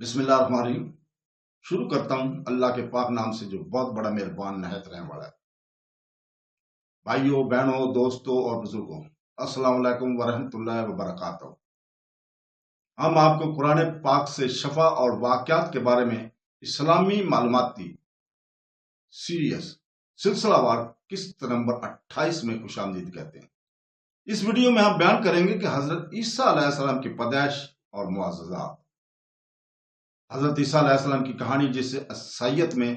بسم اللہ الرحمن الرحیم۔ شروع کرتا ہوں اللہ کے پاک نام سے جو بہت بڑا مہربان نہایت رحم والا ہے۔ بھائیوں، بہنوں، دوستوں اور بزرگوں، السلام علیکم ورحمۃ اللہ وبرکاتہ۔ ہم آپ کو قرآن پاک سے شفا اور واقعات کے بارے میں اسلامی معلوماتی سیریس سلسلہ وار قسط نمبر 28 میں خوش آمدید کہتے ہیں۔ اس ویڈیو میں ہم بیان کریں گے کہ حضرت عیسیٰ علیہ السلام کی پیدائش اور معجزات۔ حضرت عیسیٰ علیہ السلام کی کہانی، جسے عیسائیت میں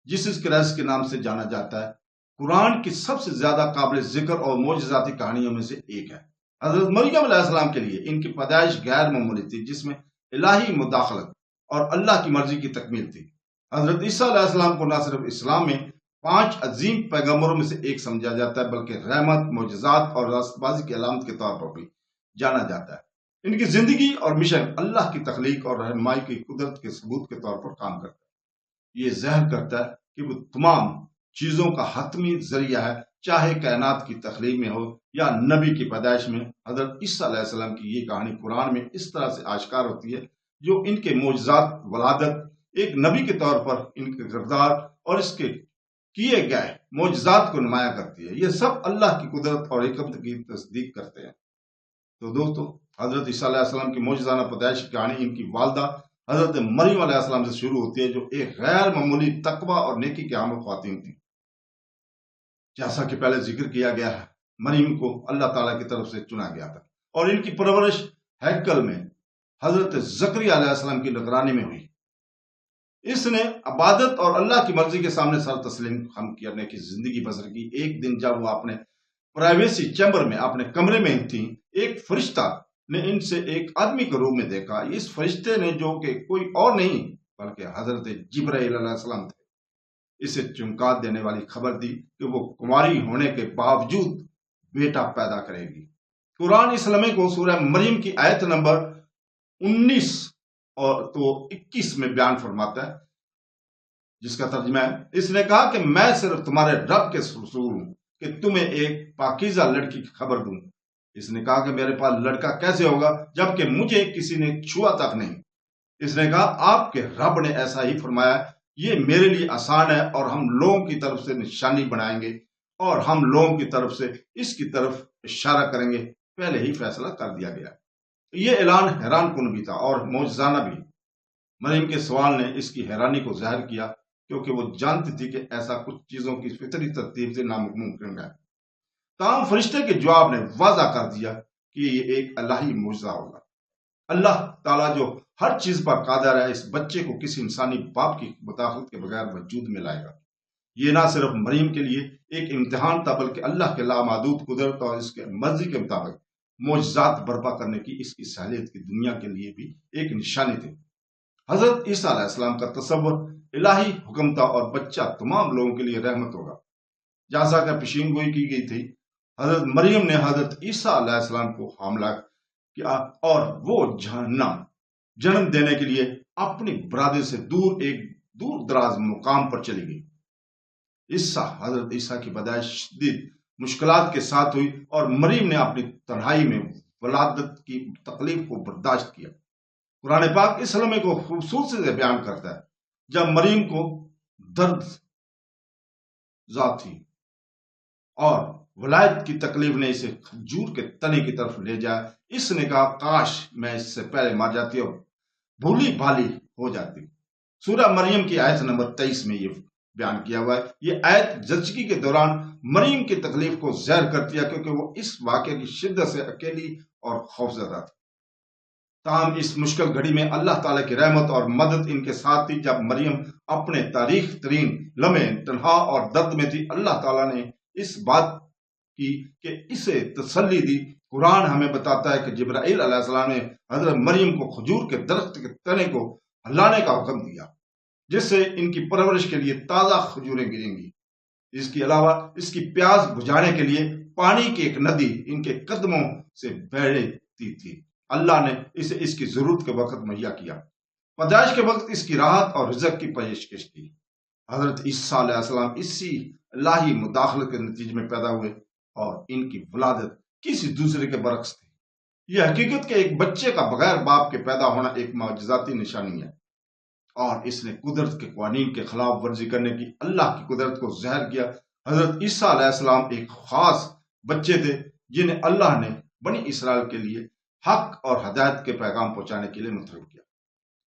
جیسس کرائسٹ کے نام سے جانا جاتا ہے، قرآن کی سب سے زیادہ قابل ذکر اور معجزاتی کہانیوں میں سے ایک ہے۔ حضرت مریم علیہ السلام کے لیے ان کی پیدائش غیر معمولی تھی، جس میں الہی مداخلت اور اللہ کی مرضی کی تکمیل تھی۔ حضرت عیسیٰ علیہ السلام کو نہ صرف اسلام میں 5 عظیم پیغمبروں میں سے ایک سمجھا جاتا ہے، بلکہ رحمت، معجزات اور راست بازی کی علامت کے طور پر بھی جانا جاتا ہے۔ ان کی زندگی اور مشن اللہ کی تخلیق اور رہنمائی کی قدرت کے ثبوت کے طور پر کام کرتا ہے۔ یہ ظاہر کرتا ہے کہ وہ تمام چیزوں کا حتمی ذریعہ ہے، چاہے کائنات کی تخلیق میں ہو یا نبی کی پیدائش میں۔ حضرت عیسیٰ علیہ السلام کی یہ کہانی قرآن میں اس طرح سے آشکار ہوتی ہے، جو ان کے معجزات، ولادت، ایک نبی کے طور پر ان کے کردار اور اس کے کیے گئے معجزات کو نمایاں کرتی ہے۔ یہ سب اللہ کی قدرت اور حکمت کی تصدیق کرتے ہیں۔ تو دوستو، حضرت عیسیٰ علیہ السلام کی معجزانہ پیدائش کی کہانی ان کی والدہ حضرت مریم علیہ السلام سے شروع ہوتی ہے، جو ایک غیر معمولی تقوی اور نیکی کے حامل خواتین تھیں۔ جیسا کہ پہلے ذکر کیا گیا ہے، مریم کو اللہ تعالیٰ کی طرف سے چنا گیا تھا اور ان کی پرورش ہیکل میں حضرت زکریا علیہ السلام کی نگرانی میں ہوئی۔ اس نے عبادت اور اللہ کی مرضی کے سامنے سر تسلیم خم کرنے کی زندگی بسر کی۔ ایک دن جب وہ اپنے پرائیویسی چیمبر میں اپنے کمرے میں تھیں، ایک فرشتہ نے ان سے ایک آدمی کے روپ میں دیکھا۔ اس فرشتے نے، جو کہ کوئی اور نہیں بلکہ حضرت جبرائیل علیہ السلام تھے، اسے چونکا دینے والی خبر دی کہ وہ کنواری ہونے کے باوجود بیٹا پیدا کرے گی۔ قرآن اسلامی کو سورہ مریم کی آیت نمبر 19 اور تو 21 میں بیان فرماتا ہے، جس کا ترجمہ ہے، اس نے کہا کہ میں صرف تمہارے رب کے رسول ہوں کہ تمہیں ایک پاکیزہ لڑکی کی خبر دوں۔ اس نے کہا کہ میرے پاس لڑکا کیسے ہوگا جبکہ مجھے کسی نے چھوا تک نہیں؟ اس نے کہا، آپ کے رب نے ایسا ہی فرمایا، یہ میرے لیے آسان ہے اور ہم لوگوں کی طرف سے نشانی بنائیں گے اور ہم لوگوں کی طرف سے اس کی طرف اشارہ کریں گے۔ پہلے ہی فیصلہ کر دیا گیا۔ یہ اعلان حیران کن بھی تھا اور معجزانہ بھی۔ مریم کے سوال نے اس کی حیرانی کو ظاہر کیا، کیونکہ وہ جانتی تھی کہ ایسا کچھ چیزوں کی فطری ترتیب سے ناممکن ہے۔ تاہم فرشتے کے جواب نے واضح کر دیا کہ یہ ایک الہی معجزہ ہوگا۔ اللہ تعالیٰ جو ہر چیز پر قادر ہے، اس بچے کو کسی انسانی باپ کی مداخلت کے بغیر وجود میں لائے گا۔ یہ نہ صرف مریم کے لیے ایک امتحان تھا، بلکہ اللہ کے لامحدود قدرت اور اس کے مرضی کے مطابق معجزات برپا کرنے کی اس کی صلاحیت کی دنیا کے لیے بھی ایک نشانی تھی۔ حضرت عیسیٰ علیہ السلام کا تصور الہی حکم تھا اور بچہ تمام لوگوں کے لیے رحمت ہوگا، جیسا کہ پیشین گوئی کی گئی تھی۔ حضرت مریم نے حضرت عیسیٰ علیہ السلام کو حاملہ کیا اور وہ جنم دینے کے لیے اپنی برادری سے ایک دور دراز مقام پر چلی گئی۔ حضرت عیسیٰ کی پیدائش شدید مشکلات کے ساتھ ہوئی اور مریم نے اپنی تنہائی میں ولادت کی تکلیف کو برداشت کیا۔ قرآن پاک اس لمحے کو خوبصورتی سے بیان کرتا ہے جب مریم کو درد ذات تھی اور ولادت کی تکلیف نے اسے کھجور کے تنے کی طرف لے جایا۔ اس نے کہا، کاش میں اس سے پہلے مر جاتی اور بھولی بھالی ہو جاتی۔ سورہ مریم کی آیت نمبر 23 میں یہ بیان کیا ہوا ہے۔ یہ آیت زچگی کے دوران مریم کی تکلیف کو ظاہر کرتی ہے، کیونکہ وہ اس واقعے کی شدت سے اکیلی اور خوفزدہ تھی۔ تاہم اس مشکل گھڑی میں اللہ تعالیٰ کی رحمت اور مدد ان کے ساتھ تھی۔ جب مریم اپنے تاریخ ترین لمحے تنہا اور درد میں تھی، اللہ تعالیٰ نے اس بات کی کہ اسے تسلی دی۔ قرآن ہمیں بتاتا ہے کہ جبرائیل علیہ السلام نے حضرت مریم کو کھجور کے درخت کے تنے کو ہلانے کا حکم دیا، جس سے ان کی پرورش کے لیے تازہ کھجوریں گریں گی۔ اس کے علاوہ اس کی پیاس بجھانے کے لیے پانی کی ایک ندی ان کے قدموں سے بہتی تھی۔ اللہ نے اسے اس کی ضرورت کے وقت مہیا کیا۔ پیدائش کے وقت اس کی راحت اور رزق کی پیشکش کی۔ حضرت عیسیٰ علیہ السلام اسی الہی مداخلت کے نتیجے میں پیدا ہوئے اور ان کی ولادت کسی دوسرے کے برعکس تھی۔ یہ حقیقت کہ ایک بچے کا بغیر باپ کے پیدا ہونا ایک معجزاتی نشانی ہے، اور اس نے قدرت کے قوانین کے خلاف ورزی کرنے کی اللہ کی قدرت کو ظاہر کیا۔ حضرت عیسیٰ علیہ السلام ایک خاص بچے تھے جنہیں اللہ نے بنی اسرائیل کے لیے حق اور ہدایت کے پیغام پہنچانے کے لیے منتخب کیا۔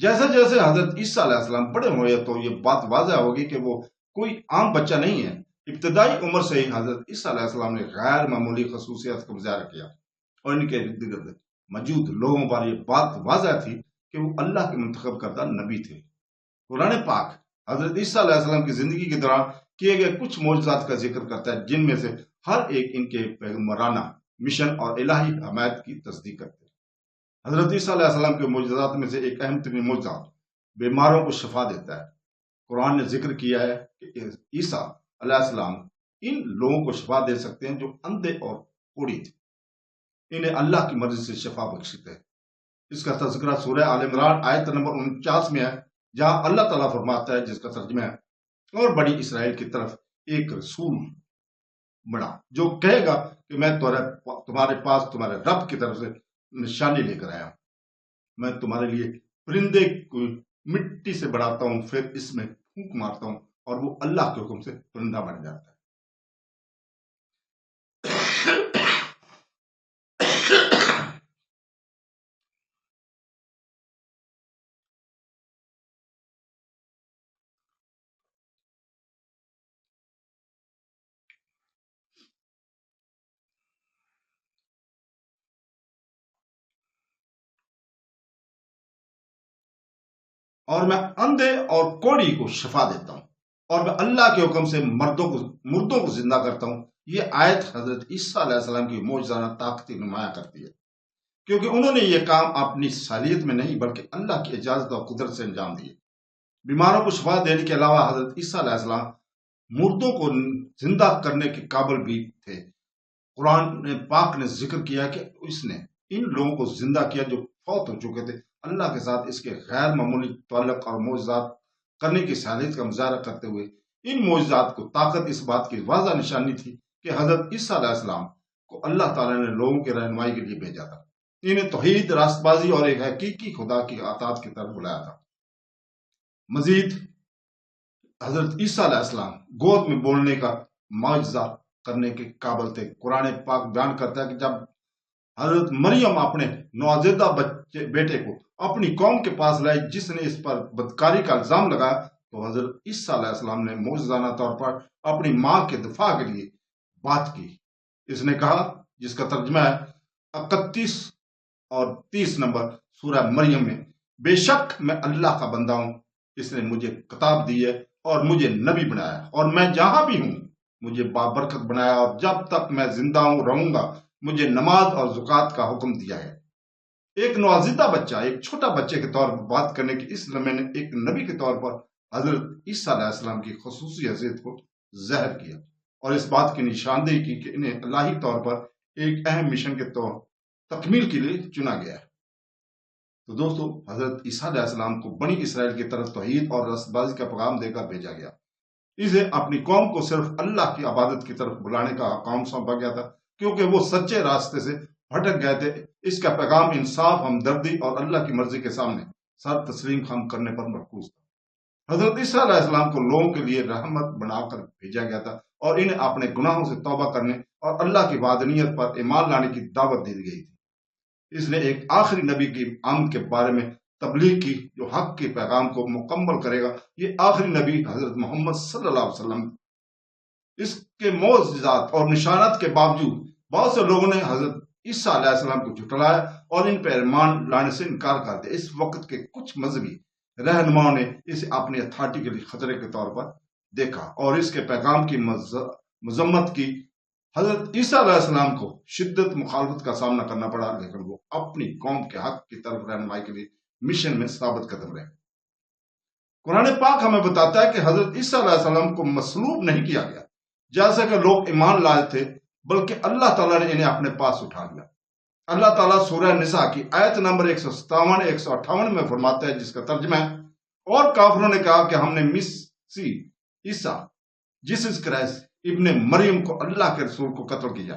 جیسے جیسے حضرت عیسیٰ علیہ السلام بڑے ہوئے تو یہ بات واضح ہوگی کہ وہ کوئی عام بچہ نہیں ہے۔ ابتدائی عمر سے ہی حضرت عیسیٰ علیہ السلام نے غیر معمولی خصوصیات کا مظاہرہ کیا، اور ان کے ارد گرد موجود لوگوں پر یہ بات واضح تھی کہ وہ اللہ کے منتخب کردہ نبی تھے۔ قرآن پاک حضرت عیسیٰ علیہ السلام کی زندگی کے دوران کیے گئے کچھ معجزات کا ذکر کرتا ہے، جن میں سے ہر ایک ان کے پیغمبرانہ مشن اور الہی حمایت کی تصدیق کرتے ہیں۔ حضرت عیسیٰ علیہ السلام کے معجزات میں سے ایک اہم ترین معجزہ بیماروں کو شفا دیتا ہے۔ قرآن نے ذکر کیا ہے کہ عیسیٰ علیہ السلام ان لوگوں کو شفا دے سکتے ہیں جو اندھے اور کوڑی تھے، انہیں اللہ کی مرضی سے شفا بخشتے ہیں۔ اس کا تذکرہ سورہ آل عمران آیت نمبر 49 میں ہے، جہاں اللہ تعالیٰ فرماتا ہے، جس کا ترجمہ ہے، اور بنی اسرائیل کی طرف ایک رسول بڑا جو کہے گا کہ میں تمہارے پاس تمہارے رب کی طرف سے نشانی لے کر آیا ہوں۔ میں تمہارے لیے پرندے کو مٹی سے بڑھاتا ہوں، پھر اس میں پھونک مارتا ہوں اور وہ اللہ کے حکم سے پرندہ بن جاتا ہے۔ اور میں اندھے اور کوڑی کو شفا دیتا ہوں، اور میں اللہ کے حکم سے مردوں کو زندہ کرتا ہوں۔ یہ آیت حضرت عیسیٰ علیہ السلام کی معجزانہ طاقت نمایاں کرتی ہے، کیونکہ انہوں نے یہ کام اپنی صلاحیت میں نہیں بلکہ اللہ کی اجازت اور قدرت سے انجام دیے۔ بیماروں کو شفا دینے کے علاوہ حضرت عیسیٰ علیہ السلام مردوں کو زندہ کرنے کے قابل بھی تھے۔ قرآن پاک نے ذکر کیا کہ اس نے ان لوگوں کو زندہ کیا جو فوت ہو چکے تھے۔ اللہ کے ساتھ اس کے غیر معمولی تعلق اور معجزات کرنے کی صلاحیت کا مظاہرہ کرتے ہوئے ان معجزات کو طاقت اس بات کی واضح نشانی تھی کہ حضرت عیسیٰ علیہ السلام کو اللہ تعالیٰ نے لوگوں کی رہنمائی کے لیے بھیجا تھا، انہیں توحید، راست بازی اور ایک حقیقی خدا کی اطاعت کی طرف بلایا تھا۔ مزید حضرت عیسیٰ علیہ السلام گود میں بولنے کا معجزہ کرنے کے قابل تھے۔ قرآن پاک بیان کرتا ہے کہ جب حضرت مریم اپنے نوزائیدہ بیٹے کو اپنی قوم کے پاس لائی جس نے اس پر بدکاری کا الزام لگایا، تو حضرت عیسیٰ علیہ السلام نے معجزانہ طور پر اپنی ماں کے دفاع کے لیے بات کی۔ اس نے کہا، جس کا ترجمہ ہے 31 اور 30 نمبر سورہ مریم میں، بے شک میں اللہ کا بندہ ہوں، اس نے مجھے کتاب دی ہے اور مجھے نبی بنایا، اور میں جہاں بھی ہوں مجھے بابرکت بنایا، اور جب تک میں زندہ رہوں گا مجھے نماز اور زکوٰۃ کا حکم دیا ہے۔ ایک نوزائیدہ بچہ ایک چھوٹا بچے کے طور پر بات کرنے کی اس لمحے نے ایک نبی کے طور پر حضرت عیسیٰ علیہ السلام کی خصوصی حیثیت کو ظاہر کیا، اور اس بات کی نشاندہی کی کہ انہیں الہی طور پر ایک اہم مشن کے طور تکمیل کے لیے چنا گیا ہے۔ تو دوستو، حضرت عیسیٰ علیہ السلام کو بنی اسرائیل کی طرف توحید اور راست بازی کا پیغام دے کر بھیجا گیا۔ اسے اپنی قوم کو صرف اللہ کی عبادت کی طرف بلانے کا کام سونپا گیا تھا، کیونکہ وہ سچے راستے سے بھٹک گئے تھے۔ اس کا پیغام انصاف، ہمدردی اور اللہ کی مرضی کے سامنے سر تسلیم خم کرنے پر مرکوز تھا۔ حضرت عیسیٰ علیہ السلام کو لوگوں کے لیے رحمت بنا کر بھیجا گیا تھا، اور انہیں اپنے گناہوں سے توبہ کرنے اور اللہ کی وحدانیت پر ایمان لانے کی دعوت دی گئی تھی۔ اس نے ایک آخری نبی کی آمد کے بارے میں تبلیغ کی جو حق کے پیغام کو مکمل کرے گا۔ یہ آخری نبی حضرت محمد صلی اللہ علیہ وسلم۔ اس کے معجزات اور نشانات کے باوجود بہت سے لوگوں نے حضرت عیسیٰ علیہ السلام کو جھٹلایا اور ان پر ایمان لانے سے انکار کر دیا۔ اس وقت کے کچھ مذہبی رہنماؤں نے اسے اپنی اتھارٹی کے لیے خطرے کے طور پر دیکھا اور اس کے پیغام کی مذمت کی۔ حضرت عیسیٰ علیہ السلام کو شدت مخالفت کا سامنا کرنا پڑا، لیکن وہ اپنی قوم کے حق کی طرف رہنمائی کے لیے مشن میں ثابت قدم رہے۔ قرآن پاک ہمیں بتاتا ہے کہ حضرت عیسیٰ علیہ السلام کو مصلوب نہیں کیا گیا جیسا کہ لوگ ایمان لائے تھے، بلکہ اللہ تعالیٰ نے انہیں اپنے پاس اٹھا لیا۔ اللہ تعالیٰ سورہ نساء کی آیت نمبر 157 158 میں فرماتا ہے، جس کا ترجمہ ہے، اور کافروں نے کہا کہ ہم نے مسیح عیسیٰ جیسس کرائسٹ ابن مریم کو اللہ کے رسول کو قتل کیا۔